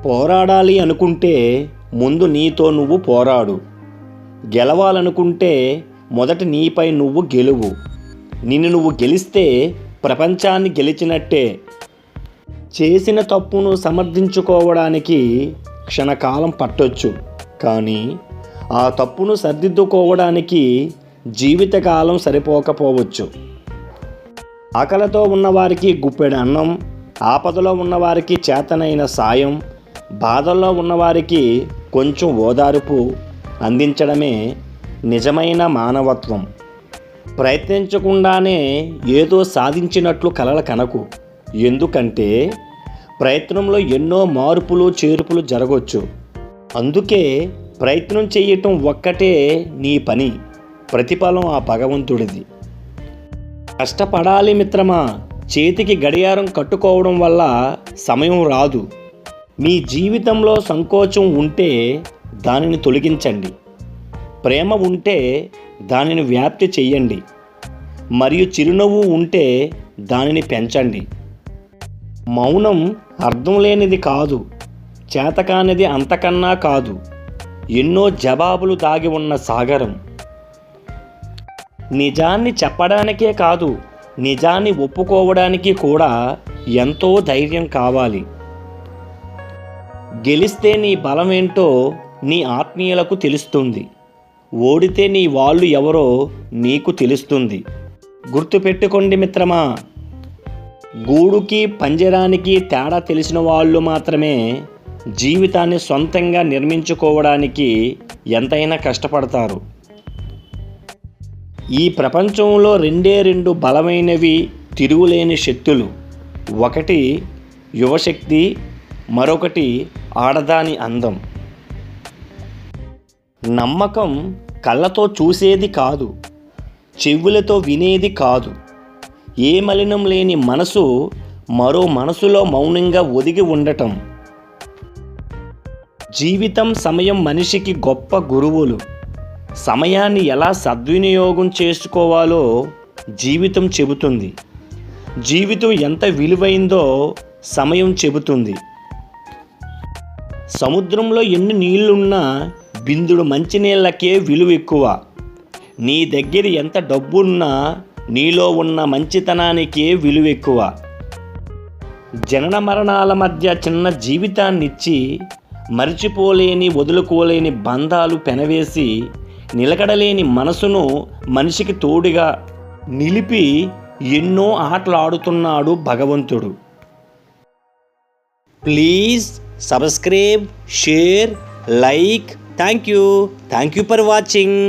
పోరాడాలి అనుకుంటే ముందు నీతో నువ్వు పోరాడు. గెలవాలనుకుంటే మొదట నీపై నువ్వు గెలువు. నిన్ను నువ్వు గెలిస్తే ప్రపంచాన్ని గెలిచినట్టే. చేసిన తప్పును సమర్థించుకోవడానికి క్షణకాలం పట్టొచ్చు, కానీ ఆ తప్పును సరిదిద్దుకోవడానికి జీవితకాలం సరిపోకపోవచ్చు. ఆకలితో ఉన్నవారికి గుప్పెడు అన్నం, ఆపదలో ఉన్నవారికి చేతనైన సాయం, బాధల్లో ఉన్నవారికి కొంచెం ఓదార్పు అందించడమే నిజమైన మానవత్వం. ప్రయత్నించకుండానే ఏదో సాధించినట్లు కలల కనకు. ఎందుకంటే ప్రయత్నంలో ఎన్నో మార్పులు చేర్పులు జరగవచ్చు. అందుకే ప్రయత్నం చేయటం ఒక్కటే నీ పని, ప్రతిఫలం ఆ భగవంతుడిది. కష్టపడాలి మిత్రమా. చేతికి గడియారం కట్టుకోవడం వల్ల సమయం రాదు. మీ జీవితంలో సంకోచం ఉంటే దానిని తొలగించండి. ప్రేమ ఉంటే దానిని వ్యాప్తి చెయ్యండి. మరియు చిరునవ్వు ఉంటే దానిని పెంచండి. మౌనం అర్థం లేనిది కాదు, చేతకానిది అంతకన్నా కాదు. ఎన్నో జవాబులు దాగి ఉన్న సాగరం. నిజాన్ని చెప్పడానికే కాదు, నిజాన్ని ఒప్పుకోవడానికి కూడా ఎంతో ధైర్యం కావాలి. గెలిస్తే నీ బలమేంటో నీ ఆత్మీయులకు తెలుస్తుంది. ఓడితే నీ వాళ్ళు ఎవరో నీకు తెలుస్తుంది. గుర్తుపెట్టుకోండి మిత్రమా, గూడుకి పంజరానికి తేడా తెలిసిన వాళ్ళు మాత్రమే జీవితాన్ని సొంతంగా నిర్మించుకోవడానికి ఎంతైనా కష్టపడతారు. ఈ ప్రపంచంలో రెండు బలమైనవి, తిరుగులేని శక్తులు. ఒకటి యువశక్తి, మరొకటి ఆడదాని అందం. నమ్మకం కళ్ళతో చూసేది కాదు, చెవులతో వినేది కాదు. ఏ మలినం లేని మనసు మరో మనసులో మౌనంగా ఒదిగి ఉండటం. జీవితం, సమయం మనిషికి గొప్ప గురువులు. సమయాన్ని ఎలా సద్వినియోగం చేసుకోవాలో జీవితం చెబుతుంది. జీవితం ఎంత విలువైందో సమయం చెబుతుంది. సముద్రంలో ఎన్ని నీళ్లున్నా బిందుడు మంచినీళ్ళకే విలువ ఎక్కువ. నీ దగ్గర ఎంత డబ్బున్నా నీలో ఉన్న మంచితనానికే విలువ ఎక్కువ. జనన మరణాల మధ్య చిన్న జీవితాన్నిచ్చి మరిచిపోలేని, వదులుకోలేని బంధాలు పెనవేసి నిలకడలేని మనసును మనిషికి తోడుగా నిలిపి ఎన్నో ఆటలు ఆడుతున్నాడు భగవంతుడు. Please subscribe, share, like. Thank you for watching.